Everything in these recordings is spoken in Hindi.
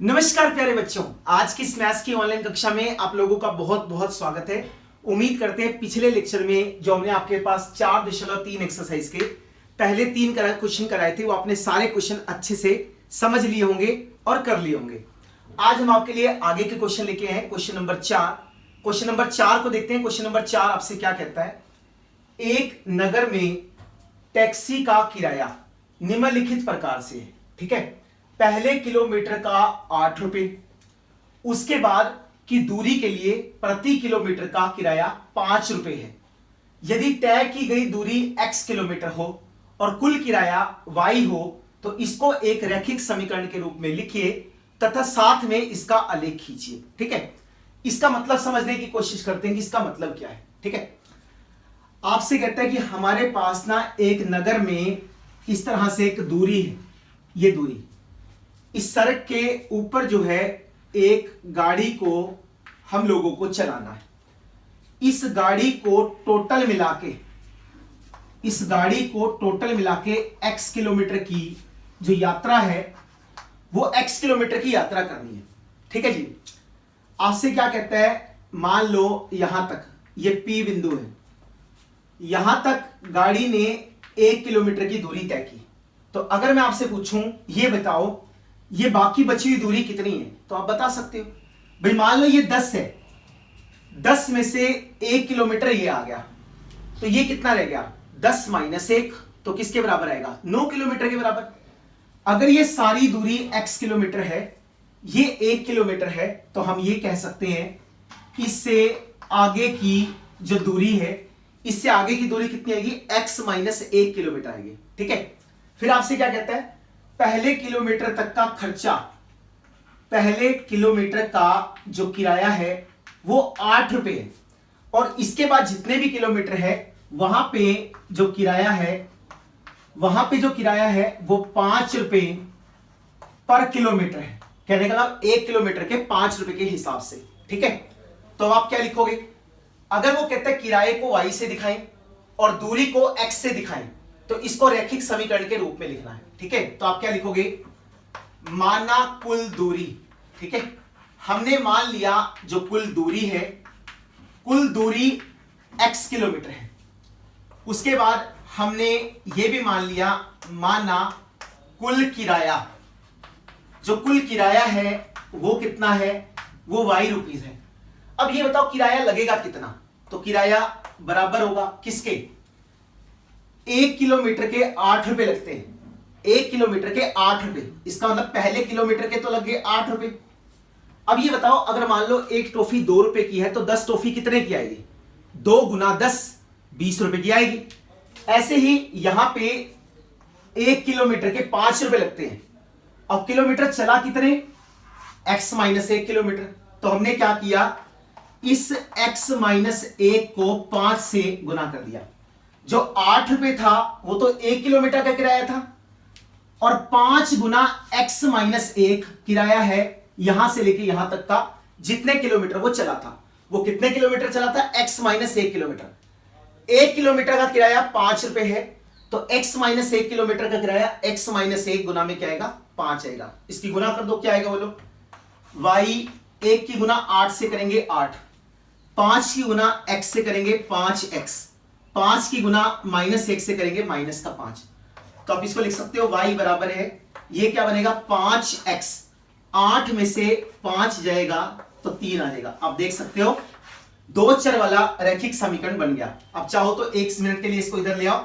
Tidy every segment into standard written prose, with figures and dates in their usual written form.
नमस्कार प्यारे बच्चों, आज की इस मैथ्स की ऑनलाइन कक्षा में आप लोगों का बहुत बहुत स्वागत है। उम्मीद करते हैं पिछले लेक्चर में जो हमने आपके पास 4.3 एक्सरसाइज के पहले 3 क्वेश्चन कराए थे वो आपने सारे क्वेश्चन अच्छे से समझ लिए होंगे और कर लिए होंगे। आज हम आपके लिए आगे के क्वेश्चन लेके आए हैं, क्वेश्चन नंबर 4। क्वेश्चन नंबर 4 को देखते हैं। क्वेश्चन नंबर 4 आपसे क्या कहता है, एक नगर में टैक्सी का किराया निम्नलिखित प्रकार से है। ठीक है, पहले किलोमीटर का 8 रुपए, उसके बाद की दूरी के लिए प्रति किलोमीटर का किराया 5 रुपए है। यदि तय की गई दूरी x किलोमीटर हो और कुल किराया y हो तो इसको एक रैखिक समीकरण के रूप में लिखिए तथा साथ में इसका आलेख खींचिए। ठीक है, इसका मतलब समझने की कोशिश करते हैं कि इसका मतलब क्या है। ठीक है, आपसे कहता है कि हमारे पास ना एक नगर में इस तरह से एक दूरी है, ये दूरी, इस सड़क के ऊपर जो है एक गाड़ी को हम लोगों को चलाना है। इस गाड़ी को टोटल मिला के x किलोमीटर की जो यात्रा है वो x किलोमीटर की यात्रा करनी है। ठीक है जी, आपसे क्या कहता है, मान लो यहां तक ये P बिंदु है, यहां तक गाड़ी ने 1 किलोमीटर की दूरी तय की। तो अगर मैं आपसे पूछूं ये बताओ ये बाकी बची हुई दूरी कितनी है, तो आप बता सकते हो। भाई मान लो ये 10 है, 10 में से 1 किलोमीटर ये आ गया तो ये कितना रह गया, 10 - 1 तो किसके बराबर आएगा, 9 किलोमीटर के बराबर। अगर ये सारी दूरी x किलोमीटर है, ये 1 किलोमीटर है, तो हम ये कह सकते हैं इससे आगे की जो दूरी है, इससे आगे की दूरी कितनी आएगी, x - 1 किलोमीटर आएगी। ठीक है, फिर आपसे क्या कहता है, पहले किलोमीटर तक का खर्चा, पहले किलोमीटर का जो किराया है वो 8 रुपए है और इसके बाद जितने भी किलोमीटर है वहां पे जो किराया है वो 5 रुपए पर किलोमीटर है। कहने का मतलब 1 किलोमीटर के 5 रुपए के हिसाब से। ठीक है, तो आप क्या लिखोगे, अगर वो कहते हैं किराए को y से दिखाएं और दूरी को x से दिखाएं तो इसको रैखिक समीकरण के रूप में लिखना है। ठीक है, तो आप क्या लिखोगे, माना कुल दूरी। ठीक है, हमने मान लिया जो कुल दूरी है, कुल दूरी x किलोमीटर है। उसके बाद हमने ये भी मान लिया, माना कुल किराया, जो कुल किराया है वो कितना है, वो y रुपीस है। अब ये बताओ किराया लगेगा कितना, तो किराया बराबर होगा किसके, 1 किलोमीटर के 8 रुपए लगते हैं। 1 किलोमीटर के 8 रुपए, इसका मतलब पहले किलोमीटर के तो लग गए 8 रुपए। अब ये बताओ अगर मान लो एक टॉफी 2 रुपए की है तो 10 टॉफी कितने की आएगी, 2 गुना 10 20 रुपए की आएगी। ऐसे ही यहां पे 1 किलोमीटर के 5 रुपए लगते हैं। अब किलोमीटर चला कितने, x - 1 किलोमीटर, तो हमने क्या किया, इस x - 1 को 5 से गुना कर दिया। जो 8 रुपए था वो तो 1 किलोमीटर का किराया था और 5 गुना x - 1 किराया है यहां से लेके यहां तक का जितने किलोमीटर वो चला था। वो कितने किलोमीटर चला था, x - 1 किलोमीटर। 1 किलोमीटर का किराया 5 रुपए है तो x - 1 किलोमीटर का किराया x - 1 गुना में क्या आएगा, 5 आएगा। इसकी गुना कर दो, क्या आएगा बोलो, y 1 की गुना 8 से करेंगे 8, 5 की गुना x से करेंगे 5x, 5 की गुना -1 से करेंगे -5। तो आप इसको लिख सकते हो y बराबर है, ये क्या बनेगा 5x, 8 में से 5 जाएगा तो 3 आ जाएगा। आप देख सकते हो 2 चर वाला रैखिक समीकरण बन गया। अब चाहो तो 1 मिनट के लिए इसको इधर ले आओ,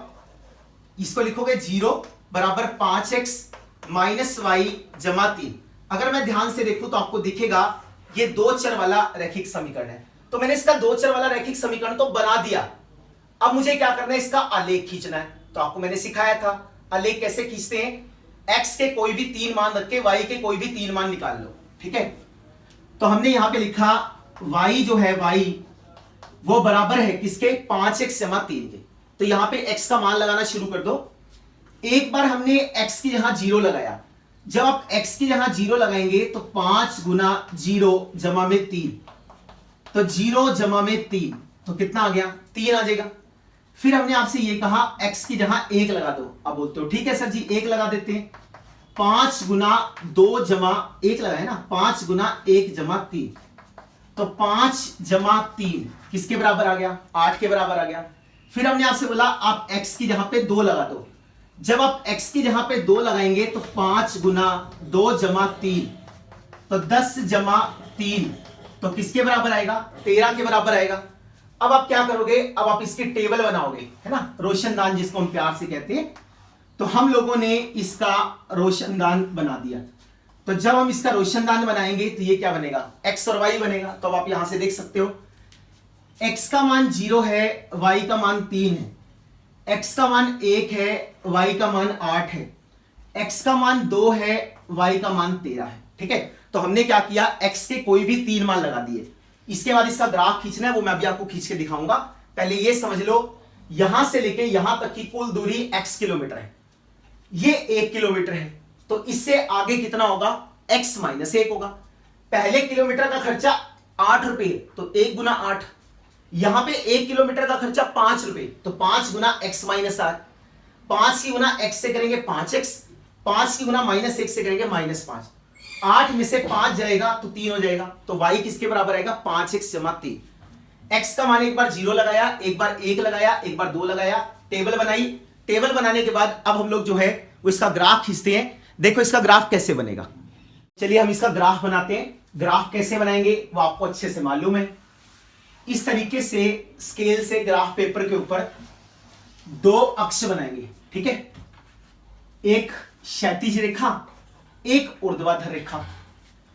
इसको लिखोगे 0 बराबर 5x माइनस y जमा 3। अगर मैं ध्यान से देखूं तो आपको दिखेगा ये 2 चर वाला रैखिक समीकरण है। तो मैंने इसका 2 चर वाला रैखिक समीकरण तो बना दिया, अब मुझे क्या करना है, इसका आलेख खींचना है। तो आपको मैंने सिखाया था आलेख कैसे खींचते हैं, x के कोई भी 3 मान रख के y के कोई भी 3 मान निकाल लो। ठीक है, तो हमने यहां पे लिखा y जो है y वो बराबर है किसके, 5x जमा 3 के। तो यहां पे x का मान लगाना शुरू कर दो। एक बार हमने x की यहां 0 लगाया, जब आप x की यहां 0 लगाएंगे तो 5 गुना 0 जमा में 3, तो 0 जमा में 3 तो कितना आ गया, 3 आ जाएगा। फिर हमने आपसे ये कहा x की जगह 1 लगा दो। अब बोलते हो ठीक है सर जी 1 लगा देते हैं, 5 गुना 2 जमा 1 लगा है ना, 5 गुना 1 जमा 3, तो 5 जमा 3 किसके बराबर आ गया, 8 के बराबर आ गया। फिर हमने आपसे बोला आप x की जगह पे 2 लगा दो। जब आप x की जगह पे 2 लगाएंगे तो 5 गुना 2 जमा 3, तो 10 जमा 3, तो किसके बराबर आएगा, 13 के बराबर आएगा। अब आप क्या करोगे, अब आप इसकी टेबल बनाओगे, है ना, रोशनदान जिसको हम प्यार से कहते हैं। तो हम लोगों ने इसका रोशनदान बना दिया। तो जब हम इसका रोशनदान बनाएंगे तो ये क्या बनेगा, x और y बनेगा। तो अब आप यहां से देख सकते हो x का मान 0 है, y का मान 3 है, x का मान 1 है, y का मान 8 है, x का मान 2 है, y का मान 13 है। ठीक है, तो हमने क्या किया, x के कोई भी 3 मान लगा दिए। इसके बाद इसका ग्राफ खींचना है, वो मैं अभी आपको खींच के दिखाऊंगा। पहले ये समझ लो, यहां से लेके यहां तक की कुल दूरी x किलोमीटर है, ये 1 किलोमीटर है, तो इससे आगे कितना होगा, x माइनस 1 होगा। पहले किलोमीटर का खर्चा 8 रुपए, तो 1 गुना 8। यहां पे 1 किलोमीटर का खर्चा 5 रुपए, तो 5 गुना x माइनस 8। 5 की गुना x से करेंगे 5x, 5 की गुना माइनस 1 से करेंगे -5। 8 में से 5 जाएगा तो 3 हो जाएगा, तो y किसके बराबर आएगा, 5x जमा 3। x का मान एक बार 0 लगाया, एक बार 1 लगाया, एक बार 2 लगाया, टेबल बनाई। टेबल बनाने के बाद अब हम लोग जो है वो इसका ग्राफ खींचते हैं। देखो इसका ग्राफ कैसे बनेगा, चलिए हम इसका ग्राफ बनाते हैं। ग्राफ कैसे बनाएंगे वो आपको अच्छे से मालूम है। इस तरीके से स्केल से ग्राफ पेपर के ऊपर 2 अक्ष बनाएंगे, ठीक है, एक क्षैतिज रेखा, एक ऊर्ध्वाधर रेखा।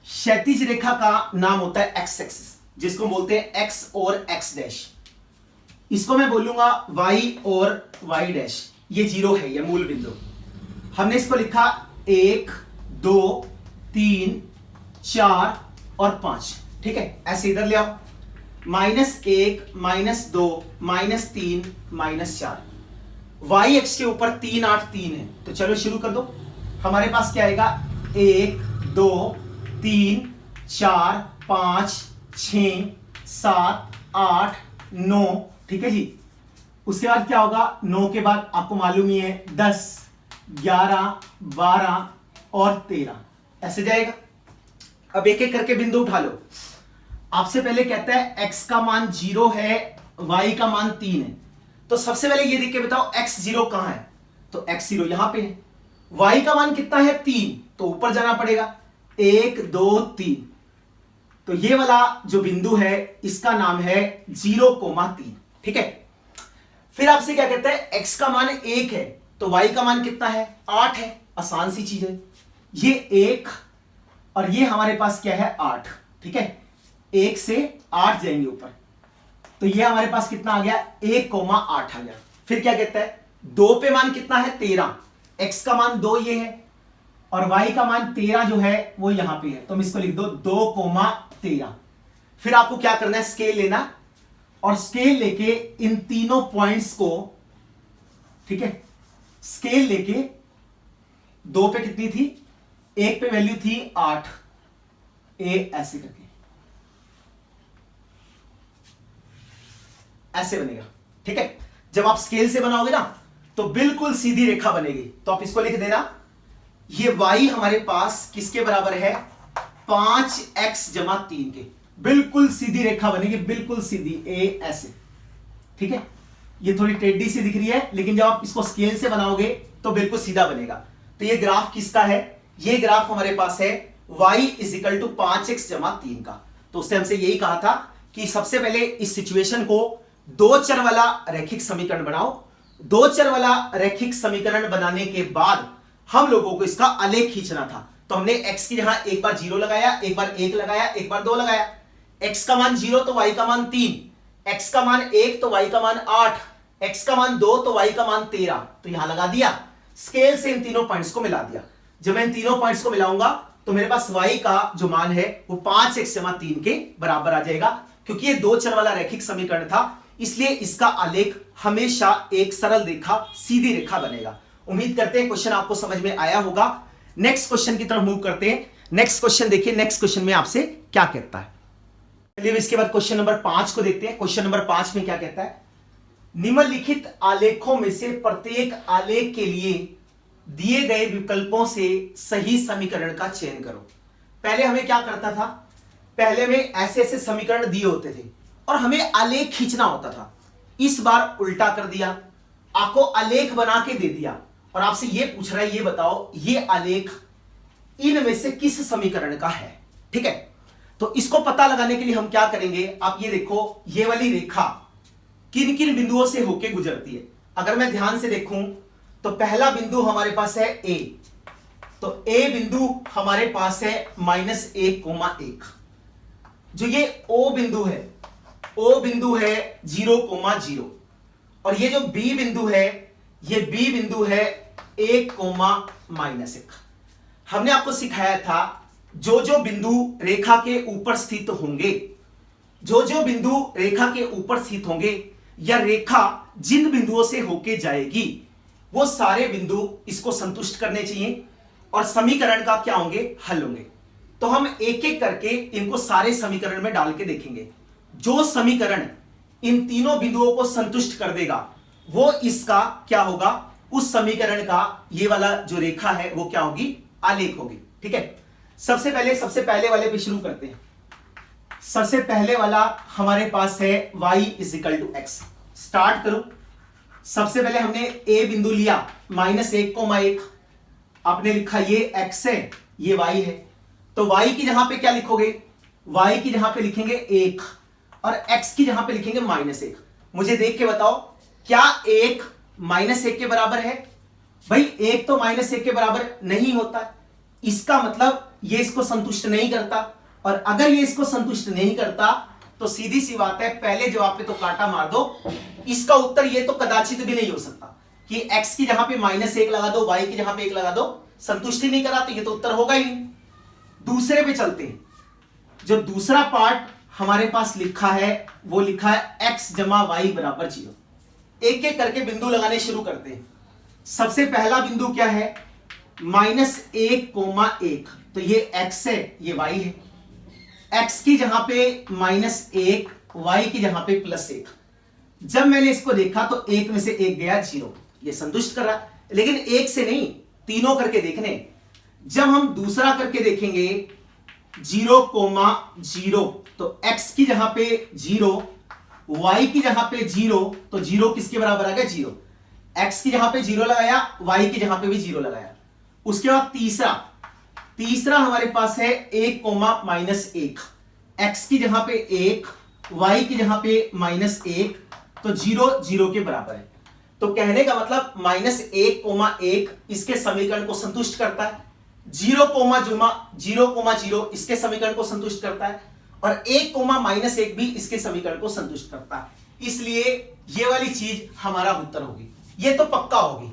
क्षैतिज रेखा का नाम होता है एक्स एक्सिस, जिसको बोलते हैं x और x डैश। इसको मैं बोलूंगा y और y डैश। ये 0 है, ये मूल बिंदु। हमने इसको लिखा 1 2 3 4 और 5, ठीक है, ऐसे इधर ले आओ। -1 -2 -3 -4। y एक्स के ऊपर 3 8 3 है, तो चलो शुरू कर दो। हमारे पास क्या आएगा, 1 2 3 4 5 6 7 8 9, ठीक है जी। उसके बाद क्या होगा, 9 के बाद आपको मालूम ही है 10 11 12 और 13, ऐसे जाएगा। अब एक एक करके बिंदु उठा लो। आपसे पहले कहता है x का मान 0 है, y का मान 3 है, तो सबसे पहले ये देख के बताओ x0 कहां है, तो x0 यहां पे है। y का मान कितना है, 3, तो ऊपर जाना पड़ेगा, 1 2 3, तो ये वाला जो बिंदु है इसका नाम है 0,3, ठीक है। फिर आपसे क्या कहता है, x का मान 1 है, तो y का मान कितना है, 8 है, आसान सी चीज है। ये 1 और ये हमारे पास क्या है, 8, ठीक है, 1 से 8 जाएंगे ऊपर, तो ये हमारे पास कितना आ गया, 1,8 आ गया। फिर क्या कहता है, 2 पे मान कितना है, 13, x का मान 2 ये है और y का मान 13 जो है वो यहां पे है, तो हम इसको लिख दो 2,13। फिर आपको क्या करना है, स्केल लेना और स्केल लेके इन तीनों पॉइंट्स को, ठीक है, स्केल लेके 2 पे कितनी थी, 1 पे वैल्यू थी 8, ऐसे करके ऐसे बनेगा, ठीक है। जब आप स्केल से बनाओगे ना तो बिल्कुल सीधी रेखा बनेगी, तो आप इसको लिख देना, ये y हमारे पास किसके बराबर है, 5x जमा 3 के। बिल्कुल सीधी रेखा बनेगी, बिल्कुल सीधी, ऐसे, ठीक है। ये थोड़ी टेढ़ी सी दिख रही है, लेकिन जब आप इसको स्केल से बनाओगे तो बिल्कुल सीधा बनेगा। तो ये ग्राफ किसका है, ये ग्राफ हमारे पास है y = 5x जमा 3 का। तो उससे हमसे यही कहा था कि सबसे पहले इस सिचुएशन को 2 चर वाला रैखिक समीकरण बनाओ। 2 चर वाला रैखिक समीकरण बनाने के बाद हम लोगों को इसका आलेख खींचना था। तो हमने x की जहां एक बार 0 लगाया, एक बार 1 लगाया, एक बार 2 लगाया। x का मान 0 तो y का मान 3, x का मान 1 तो y का मान 8, x का मान 2 तो y का मान 13, तो यहां लगा दिया। स्केल से इन तीनों पॉइंट्स को मिला दिया। जब मैं इन तीनों पॉइंट्स को मिलाऊंगा तो मेरे पास y का जो मान है वो 5x जमा 3 के बराबर आ जाएगा। क्योंकि ये 2 चर वाला रैखिक समीकरण था, इसलिए इसका आलेख हमेशा एक सरल रेखा, सीधी रेखा बनेगा। उम्मीद करते हैं क्वेश्चन आपको समझ में आया होगा। नेक्स्ट क्वेश्चन की तरफ मूव करते हैं। नेक्स्ट क्वेश्चन देखिए, नेक्स्ट क्वेश्चन में आपसे क्या कहता है। चलिए इसके बाद क्वेश्चन नंबर 5 को देखते हैं। क्वेश्चन नंबर 5 में क्या कहता है, निम्नलिखित आलेखों में से प्रत्येक आलेख के लिए दिए गए विकल्पों से सही समीकरण का चयन करो। पहले हमें क्या करता था, पहले में ऐसे ऐसे समीकरण दिए होते थे और हमें आलेख खींचना होता था। इस बार उल्टा कर दिया, आपको आलेख बना के दे दिया और आपसे यह पूछ रहा है ये बताओ ये आलेख इनमें से किस समीकरण का है। ठीक है, तो इसको पता लगाने के लिए हम क्या करेंगे, आप ये देखो ये वाली रेखा किन किन बिंदुओं से होके गुजरती है। अगर मैं ध्यान से देखूं तो पहला बिंदु हमारे पास है ए, तो ए बिंदु हमारे पास है -1,1। जो ये ओ बिंदु है, ओ बिंदु है 0,0 और ये जो बी बिंदु है, ये बी बिंदु है 1,-1। हमने आपको सिखाया था जो जो बिंदु रेखा के ऊपर स्थित होंगे, जो जो बिंदु रेखा के ऊपर स्थित होंगे या रेखा जिन बिंदुओं से होके जाएगी वो सारे बिंदु इसको संतुष्ट करने चाहिए और समीकरण का क्या होंगे, हल होंगे। तो हम एक एक करके इनको सारे समीकरण में डाल के देखेंगे। जो समीकरण इन तीनों बिंदुओं को संतुष्ट कर देगा वो इसका क्या होगा, उस समीकरण का ये वाला जो रेखा है वो क्या होगी, आलेख होगी। ठीक है, सबसे पहले वाले पे शुरू करते हैं। सबसे पहले वाला हमारे पास है y = x। स्टार्ट करो। सबसे पहले हमने a बिंदु लिया -1,1, आपने लिखा ये x है ये y है, तो y की जहां पे क्या लिखोगे, y की जहां पे लिखेंगे 1 और x की जहां पे लिखेंगे -1। मुझे देख के बताओ क्या 1 -1 के बराबर है? भाई 1 तो -1 के बराबर नहीं होता, इसका मतलब ये इसको संतुष्ट नहीं करता और अगर ये इसको संतुष्ट नहीं करता तो सीधी सी बात है पहले जवाब पे तो कांटा मार दो। इसका उत्तर ये तो कदाचित भी नहीं हो सकता कि x की जहां पे -1 लगा दो, y की जहां पे 1 लगा दो, संतुष्ट ही नहीं करा तो ये तो उत्तर होगा ही नहीं। दूसरे पे चलते हैं। जो दूसरा पार्ट हमारे पास लिखा है वो लिखा है x जमा y = 0। एक एक करके बिंदु लगाने शुरू करते हैं। सबसे पहला बिंदु क्या है, -1,1, तो ये x है ये y है। x की जहां पे -1, y की जहां पे +1। जब मैंने इसको देखा तो 1 में से 1 गया 0, ये संतुष्ट कर रहा है, लेकिन 1 से नहीं, तीनों करके देखने। जब हम दूसरा करके देखेंगे 0,0, तो x की जहां पे 0, y की जहां पे 0, तो 0 किसके बराबर आ गया, 0। x की जहां पे 0 लगाया, y की जहां पे भी 0 लगाया। उसके बाद तीसरा हमारे पास है 1,-1, x की जहां पे 1, y की जहां पे -1, तो 0 0 के बराबर है। तो कहने का मतलब -1,1 इसके समीकरण को संतुष्ट करता है, 0,0 इसके समीकरण को संतुष्ट करता है और 1,-1 भी इसके समीकरण को संतुष्ट करता है। इसलिए ये वाली चीज हमारा उत्तर होगी, ये तो पक्का होगी।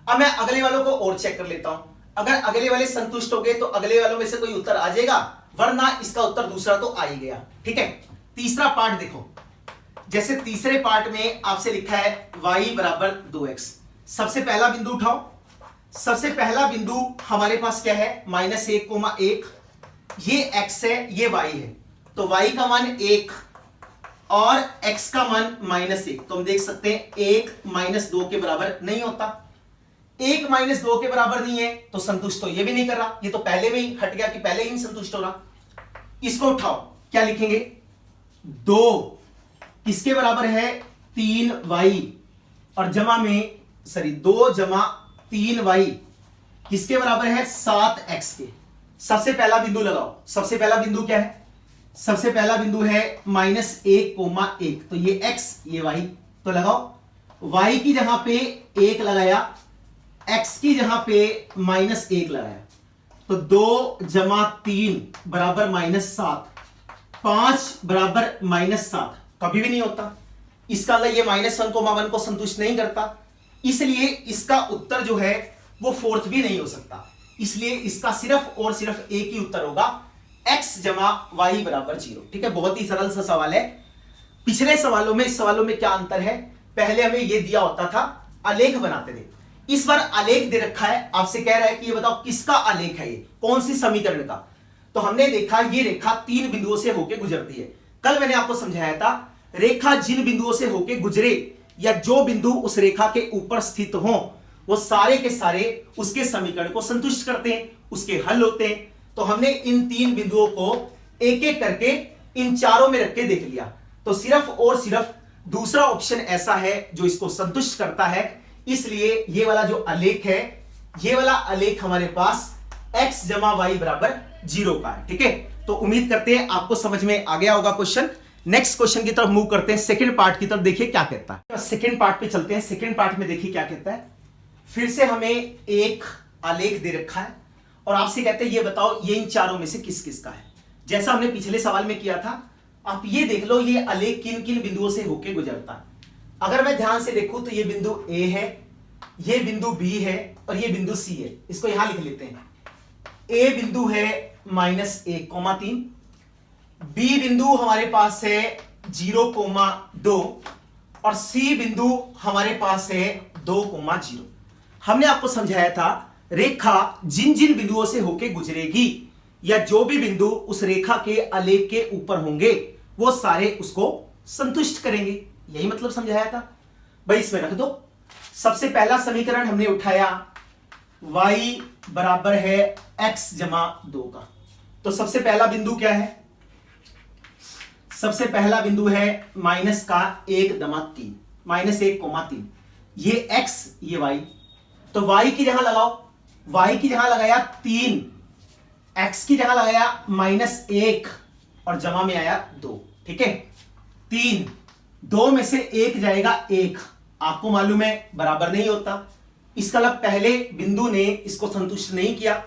अब मैं अगले वालों को और चेक कर लेता हूं, अगर अगले वाले संतुष्ट हो गए तो अगले वालों में से कोई उत्तर आ जाएगा, वरना इसका उत्तर दूसरा तो आ ही गया। ठीक है, तीसरा पार्ट देखो। जैसे तीसरे पार्ट में आपसे लिखा है y = 2x। सबसे पहला बिंदु उठाओ। सबसे पहला बिंदु हमारे पास क्या है, -1,1, ये x है ये y है, तो y का मान 1 और x का मान -1। तो हम देख सकते हैं 1 -2 के बराबर नहीं होता। 1 -2 के बराबर नहीं है तो संतुष्ट तो ये भी नहीं कर रहा, ये तो पहले में ही हट गया कि पहले ही नहीं संतुष्ट हो रहा। इसको उठाओ, क्या लिखेंगे, 2 किसके बराबर है, 3y और जमा में 2 जमा 3y किसके बराबर है, 7x के। सबसे पहला बिंदु लगाओ। सबसे पहला बिंदु क्या है, सबसे पहला बिंदु है -1,1, तो ये x ये y, तो लगाओ। y की जहां पे 1 लगाया, x की जहां पे -1 लगाया, तो 2 जमा 3 बराबर -7, 5 बराबर -7, कभी भी नहीं होता। इसका मतलब ये -1,1 को संतुष्ट नहीं करता, इसलिए इसका उत्तर जो है वो 4th भी नहीं हो सकता। इसलिए इसका सिर्फ और सिर्फ एक ही उत्तर होगा, x जमा y = 0। ठीक है, बहुत ही सरल सा सवाल है। पिछले सवालों में इस सवालों में क्या अंतर है, पहले हमें ये दिया होता था आलेख बनाते थे, इस बार आलेख दे रखा है, आपसे कह रहा है कि ये बताओ किसका आलेख है, ये कौन सी समीकरण का। तो हमने देखा ये रेखा 3 बिंदुओं से होकर गुजरती है। कल मैंने आपको समझाया था रेखा जिन बिंदुओं से होकर गुजरे या जो बिंदु उस रेखा के ऊपर स्थित हो वो सारे के सारे उसके समीकरण को संतुष्ट करते हैं, उसके हल होते हैं। तो हमने इन 3 बिंदुओं को एक एक करके इन चारों में रख के देख लिया। तो सिर्फ और सिर्फ दूसरा ऑप्शन ऐसा है जो इसको संतुष्ट करता है, इसलिए ये वाला जो आलेख है, ये वाला आलेख हमारे पास x जमा वाई बराबर 0 का है। ठीक है, तो उम्मीद करते हैं आपको समझ में आ गया होगा क्वेश्चन। नेक्स्ट क्वेश्चन की तरफ मूव करते हैं, सेकंड पार्ट की तरफ। देखिए क्या कहता है, सेकंड पार्ट पे चलते हैं। सेकंड पार्ट में देखिए क्या कहता है। फिर से हमें एक आलेख दे रखा है और आपसे कहते हैं ये बताओ ये इन चारों में से किस किस का है। जैसा हमने पिछले सवाल में किया था, आप ये देख लो ये आलेख किन किन बिंदुओं से होकर गुजरता है। अगर मैं ध्यान से देखूं तो ये बिंदु ए है, ये बिंदु बी है और ये बिंदु सी है। इसको यहां लिख लेते हैं। ए बिंदु है -1,3, बी बिंदु हमारे पास है 0,2 और सी बिंदु हमारे पास है 2,0। हमने आपको समझाया था रेखा जिन जिन बिंदुओं से होकर गुजरेगी या जो भी बिंदु उस रेखा के आलेख के ऊपर होंगे वो सारे उसको संतुष्ट करेंगे। यही मतलब समझाया था भाई। इसमें रख दो। सबसे पहला समीकरण हमने उठाया y बराबर है x जमा 2 का। तो सबसे पहला बिंदु क्या है? सबसे पहला बिंदु है -1,3, -1,3। ये x ये y। तो y की जगह लगाओ, y की जगह लगाया 3, x की जगह लगाया -1 और जमा में आया 2। ठीक है, 3, 2 में से 1 जाएगा 1। आपको मालूम है बराबर नहीं होता। इसका मतलब पहले बिंदु ने इसको संतुष्ट नहीं किया।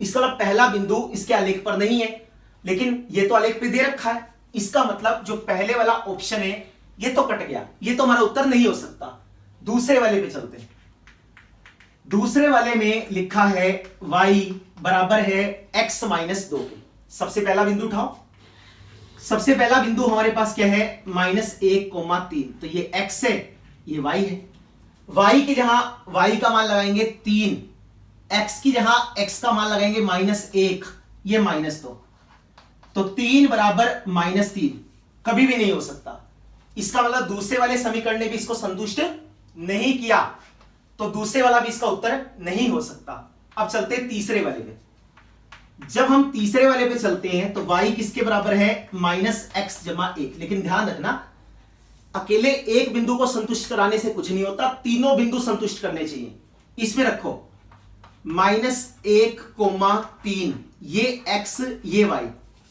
इसका मतलब पहला बिंदु इसके आलेख पर नहीं है, लेकिन ये तो आलेख पे दे रखा है। इसका मतलब जो पहले वाला ऑप्शन है ये तो कट गया, ये तो हमारा उत्तर नहीं हो सकता। दूसरे वाले पे चलते हैं। दूसरे वाले में लिखा है y बराबर है x -2 के। सबसे पहला बिंदु उठाओ। सबसे पहला बिंदु हमारे पास क्या है? -1,3। तो ये x है, ये y है। y की जहां y का मान लगाएंगे 3, x की जहां x का मान लगाएंगे -1, ये -2। तो 3 बराबर -3 कभी भी नहीं हो सकता। इसका मतलब दूसरे वाले समीकरण ने भी इसको संतुष्ट नहीं किया, तो दूसरे वाला भी इसका उत्तर नहीं हो सकता। अब चलते हैं तीसरे वाले पे। जब हम तीसरे वाले पे चलते हैं तो y किसके बराबर है? -x जमा 1। लेकिन ध्यान रखना, अकेले एक बिंदु को संतुष्ट कराने से कुछ नहीं होता, तीनों बिंदु संतुष्ट करने चाहिए। इसमें रखो -1,3, ये x ये y।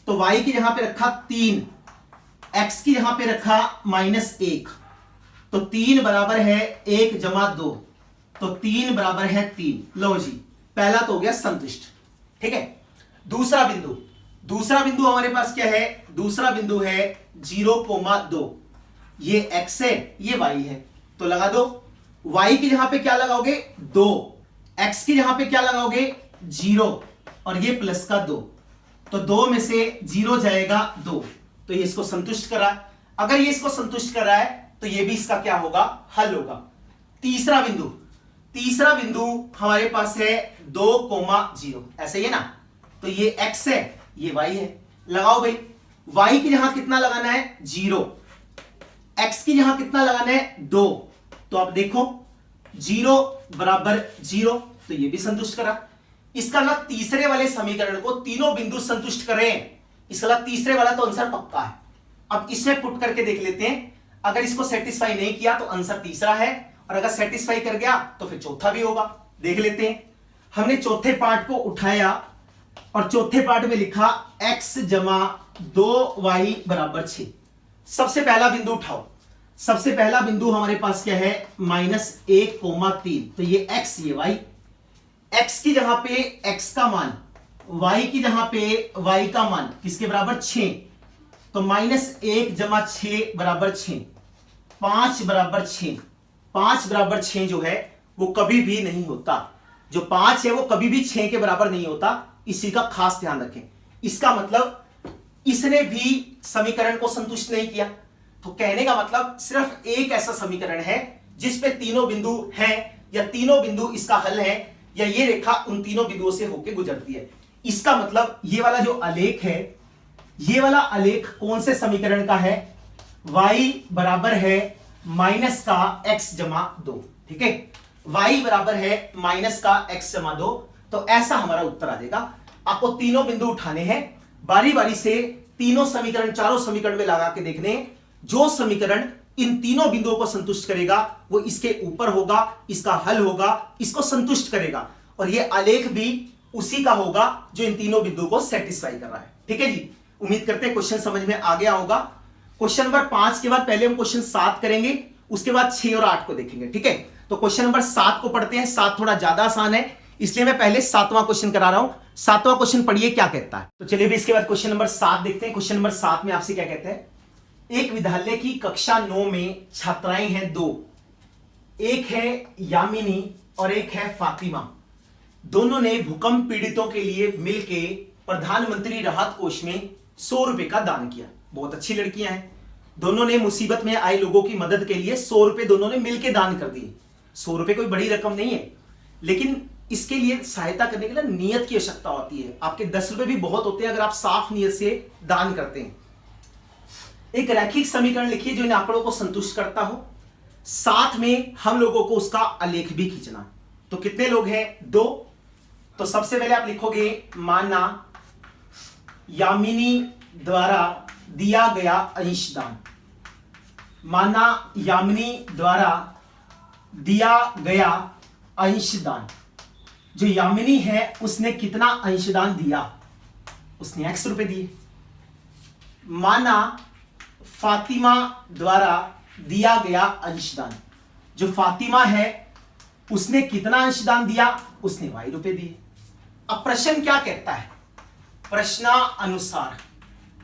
तो y की जहां पे रखा 3, x की जहां पे रखा -1। तो 3 बराबर है 1 जमा 2। तो 3 बराबर है 3। लो जी, पहला तो हो गया संतुष्ट। ठीक है, दूसरा बिंदु। दूसरा बिंदु हमारे पास क्या है? दूसरा बिंदु है 0,2। ये x है, ये y है। तो लगा दो। y की जहां पे क्या लगाओगे? 2। x की जहां पे क्या लगाओगे? 0 और ये प्लस का 2। तो 2 में से 0 जाएगा 2। तो ये इसको संतुष्ट करा। अगर ये इसको संतुष्ट कर रहा है तो ये भी इसका क्या होगा? हल होगा। तीसरा बिंदु। तीसरा बिंदु हमारे पास है 2,0। ऐसे ही है ना? तो ये x है, ये y है। लगाओ भाई। y की जहां कितना लगाना है? 0। x की जहां कितना लगाना है? 2। तो आप देखो 0 बराबर 0, तो ये भी संतुष्ट करा। इसका मतलब तीसरे वाले समीकरण को तीनों बिंदु संतुष्ट करें। इसका मतलब तीसरे वाला तो आंसर पक्का है। अब इसमें पुट करके देख लेते हैं। अगर इसको सेटिस्फाई नहीं किया तो आंसर तीसरा है, और अगर सेटिस्फाई कर गया तो फिर चौथा भी होगा। देख लेते हैं। हमने चौथे पार्ट को उठाया और चौथे पार्ट में लिखा x जमा 2y बराबर 6। सबसे पहला बिंदु उठाओ। सबसे पहला बिंदु हमारे पास क्या है? -1,3। तो ये x ये y। x की जहां पे x का मान, y की जहां पे y का मान किसके बराबर? 6। तो -1 जमा 6 बराबर 6। 5 बराबर 6। 5 बराबर 6 जो है वो कभी भी नहीं होता। जो 5 है वो कभी भी 6 के बराबर नहीं होता। इसी का खास ध्यान रखें। इसका मतलब इसने भी समीकरण को संतुष्ट नहीं किया। तो कहने का मतलब सिर्फ एक ऐसा समीकरण है जिसपे तीनों बिंदु हैं, या तीनों बिंदु इसका हल है, या ये रेखा उन तीनों बिंदुओं से होकर गुजरती है। इसका मतलब ये वाला जो आलेख है, ये वाला आलेख कौन से समीकरण का है? y बराबर है माइनस का x जमा 2। ठीक है, y बराबर है माइनस का x जमा 2। तो ऐसा हमारा उत्तर आ जाएगा। आपको तीनों बिंदु उठाने हैं, बारी बारी से तीनों समीकरण, चारों समीकरण में लगा के देखने। जो समीकरण इन तीनों बिंदुओं को संतुष्ट करेगा वो इसके ऊपर होगा, इसका हल होगा, इसको संतुष्ट करेगा, और ये आलेख भी उसी का होगा जो इन तीनों बिंदुओं को सेटिस्फाई कर रहा है। ठीक है जी, उम्मीद करते हैं क्वेश्चन समझ में आ गया होगा। क्वेश्चन नंबर 5 के बाद पहले हम क्वेश्चन 7 करेंगे, उसके बाद 6 और 8 को देखेंगे। ठीक है, तो क्वेश्चन नंबर 7 को पढ़ते हैं। 7 थोड़ा ज्यादा आसान है, इसलिए मैं पहले 7वां क्वेश्चन करा रहा हूं। 7वां क्वेश्चन पढ़िए क्या कहता है। तो चलिए भी इसके बाद क्वेश्चन नंबर 7 देखते हैं। क्वेश्चन नंबर 7 में आपसे क्या कहते हैं। एक विद्यालय की कक्षा 9 में छात्राएं हैं 2, एक है यामिनी और एक है फातिमा। दोनों ने भूकंप पीड़ितों के लिए मिलके प्रधानमंत्री राहत कोष में 100 रुपए का दान किया। बहुत अच्छी लड़कियां हैं, दोनों ने मुसीबत में आए लोगों की मदद के लिए 100 रुपए दोनों ने मिलकर दान कर दिए। 100 रुपए कोई बड़ी रकम नहीं है, लेकिन इसके लिए सहायता करने के लिए नियत की आवश्यकता होती है। आपके 10 रुपए भी बहुत होते हैं अगर आप साफ नियत से दान करते हैं। एक रैखिक समीकरण लिखिए जो इन आंकड़ों को संतुष्ट करता हो, साथ में हम लोगों को उसका आलेख भी खींचना। तो कितने लोग हैं, 2। तो सबसे पहले आप लिखोगे माना यामिनी द्वारा दिया गया अंशदान। माना यामिनी द्वारा दिया गया अंशदान। जो यामिनी है उसने कितना अंशदान दिया, उसने x रुपए दिए। माना फातिमा द्वारा दिया गया अंशदान। जो फातिमा है उसने कितना अंशदान दिया, उसने y रुपए दिए। अब प्रश्न क्या कहता है, प्रश्नानुसार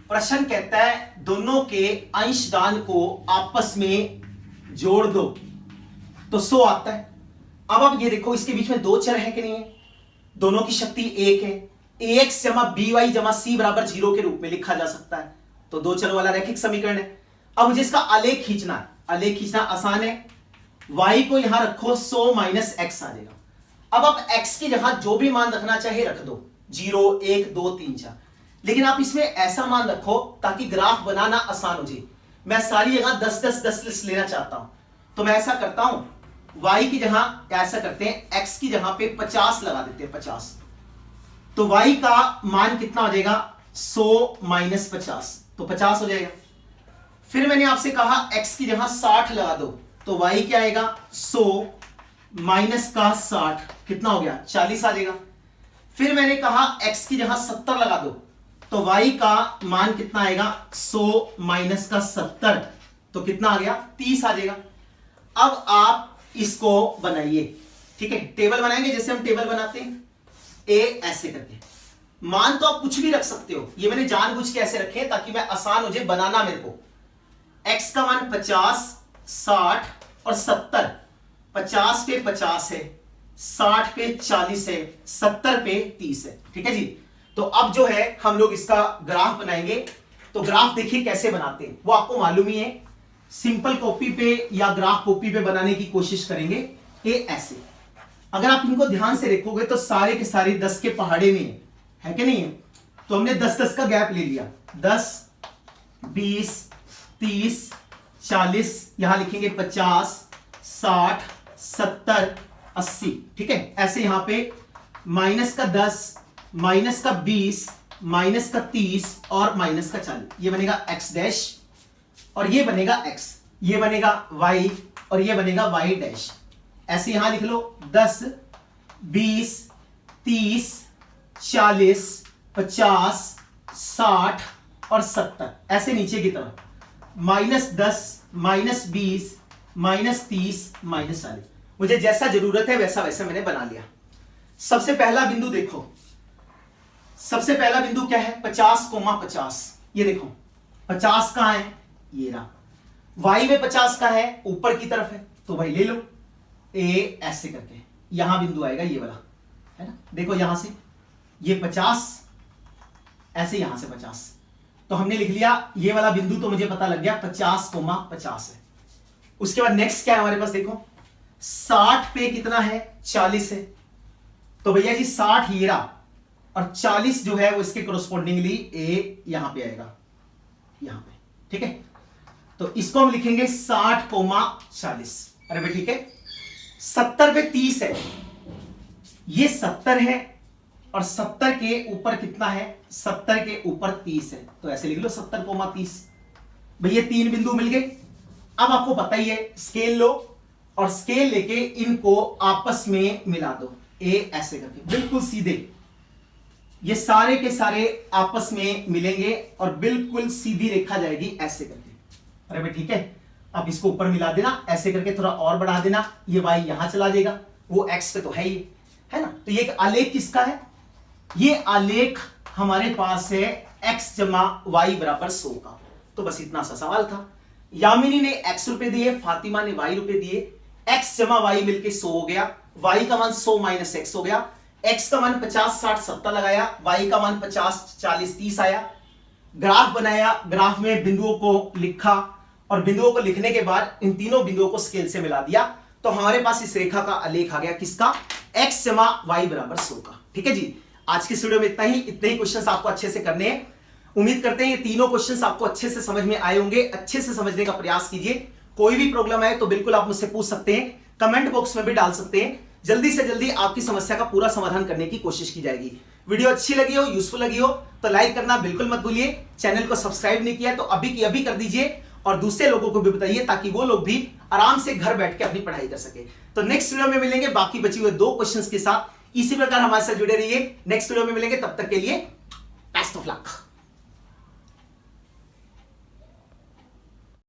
प्रश्न कहता है दोनों के अंशदान को आपस में जोड़ दो तो 100 आता है। अब आप ये देखो इसके बीच में 2 चर है कि नहीं है, दोनों की शक्ति 1 है। ax जमा by जमा c बराबर 0 के रूप में लिखा जा सकता है। तो 2 चर वाला रैखिक समीकरण है। अब मुझे इसका आलेख खींचना है। आलेख खींचना आसान है, y को यहां रखो 100 माइनस x आ जाएगा। अब आप x की जगह जो भी मान रखना चाहे रख दो, 0 1 2 3 4, लेकिन आप इसमें ऐसा मान रखो ताकि ग्राफ बनाना आसान हो जाए। मैं सारी जगह 10 10 10 लेना चाहता हूं, तो मैं ऐसा करता हूं, y की जगह ऐसा करते हैं, x की जगह पे 50 लगा देते हैं, 50। तो y का मान कितना हो जाएगा, 100 माइनस 50, तो 50 हो जाएगा। फिर मैंने आपसे कहा x की जगह 60 लगा दो, तो y क्या आएगा, 100 माइनस का 60 कितना हो गया, 40 आ जाएगा। फिर मैंने कहा x की जगह 70 लगा दो, तो y का मान कितना आएगा, 100 माइनस का 70, तो कितना आ गया, 30 आ जाएगा। अब आप इसको बनाइए। ठीक है, टेबल बनाएंगे जैसे हम टेबल बनाते हैं, ए ऐसे करके। मान तो आप कुछ भी रख सकते हो, ये मैंने जानबूझ के ऐसे रखे ताकि मैं आसान हो जाए बनाना मेरे को। x का मान 50 60 और 70, 50 पे 50 है, 60 पे 40 है, 70 पे 30 है। ठीक है जी, तो अब जो है हम लोग इसका ग्राफ बनाएंगे। तो ग्राफ देखिए कैसे बनाते हैं, वो आपको मालूम ही है। सिंपल कॉपी पे या ग्राफ कॉपी पे बनाने की कोशिश करेंगे, ये ऐसे। अगर आप इनको ध्यान से देखोगे तो सारे के सारे 10 के पहाड़े में है कि नहीं है। तो हमने 10 10 का गैप ले लिया, 10 20 30 40, यहां लिखेंगे 50 60 70 80। ठीक है, ऐसे यहां पे माइनस का 10 माइनस का 20 माइनस का 30 और माइनस का 40, ये बनेगा x डैश और ये बनेगा x, ये बनेगा y और ये बनेगा y डैश। ऐसे यहां लिख लो 10 20 30 40 50 60 और 70, ऐसे नीचे की तरफ माइनस 10 माइनस 20 माइनस 30 माइनस 40। मुझे जैसा जरूरत है वैसा वैसा मैंने बना लिया। सबसे पहला बिंदु देखो, सबसे पहला बिंदु क्या है, 50,50। ये देखो 50 कहां है, ये रहा। y में 50 का है, ऊपर की तरफ है, तो भाई ले लो a ऐसे करके, यहां बिंदु आएगा ये वाला, है ना। देखो यहां से ये 50, ऐसे यहां से 50, तो हमने लिख लिया ये वाला बिंदु, तो मुझे पता लग गया 50,50 है। उसके बाद नेक्स्ट क्या है हमारे पास, देखो 60 पे कितना है, 40 है, तो भैया जी 60 ये रहा और 40 जो है वो इसके कोरोस्पोंडिंगली a यहां पे आएगा, यहां पे। ठीक है, तो इसको हम लिखेंगे 60,40। अरे भाई ठीक है, 70 पे 30 है, ये 70 है और 70 के ऊपर कितना है, 70 के ऊपर 30 है, तो ऐसे लिख लो 70,30। भैया 3 बिंदु मिल गए। अब आपको पता ही है, स्केल लो और स्केल लेके इनको आपस में मिला दो, ए ऐसे करके बिल्कुल सीधे, ये सारे के सारे आपस में मिलेंगे और बिल्कुल सीधी रेखा जाएगी ऐसे करके। अरे भाई ठीक है, अब इसको ऊपर मिला देना ऐसे करके, थोड़ा और बढ़ा देना, ये y यहां चला जाएगा, वो x पे तो है ही, है ना। तो ये एक आलेख किसका है, ये आलेख हमारे पास है x जमा y बराबर 100 का। तो बस इतना सा सवाल था। यामिनी ने x रुपए दिए, फातिमा ने y रुपए दिए, x जमा y मिलके 100 हो गया, y का मान 100 माइनस x हो गया, x का मान 50 60 70 लगाया, y का मान 50 40 30 आया। ग्राफ बनाया, ग्राफ में बिंदुओं को लिखा और बिंदुओं को लिखने के बाद इन तीनों बिंदुओं को स्केल से मिला दिया, तो हमारे पास इस रेखा का आलेख आ गया किसका, x जमा y बराबर 100 का। ठीक है जी, आज की वीडियो में इतना ही क्वेश्चंस आपको अच्छे से करने हैं। उम्मीद करते हैं ये तीनों क्वेश्चंस आपको अच्छे से समझ में आए होंगे। अच्छे से समझने का प्रयास कीजिए। कोई भी प्रॉब्लम है तो बिल्कुल आप मुझसे पूछ सकते हैं, कमेंट बॉक्स में भी डाल सकते हैं। जल्दी से जल्दी आपकी समस्या का पूरा समाधान करने की कोशिश की जाएगी। वीडियो अच्छी लगी हो, यूजफुल लगी हो तो लाइक करना बिल्कुल मत भूलिए। चैनल को सब्सक्राइब नहीं किया तो अभी की अभी कर दीजिए और दूसरे लोगों को भी बताइए ताकि वो लोग भी आराम से घर बैठ के अपनी पढ़ाई कर सके। तो नेक्स्ट वीडियो में मिलेंगे बाकी बचे हुए 2 क्वेश्चंस के साथ। इसी प्रकार हमारे साथ जुड़े रहिए। नेक्स्ट वीडियो में मिलेंगे, तब तक के लिए बेस्ट ऑफ लक।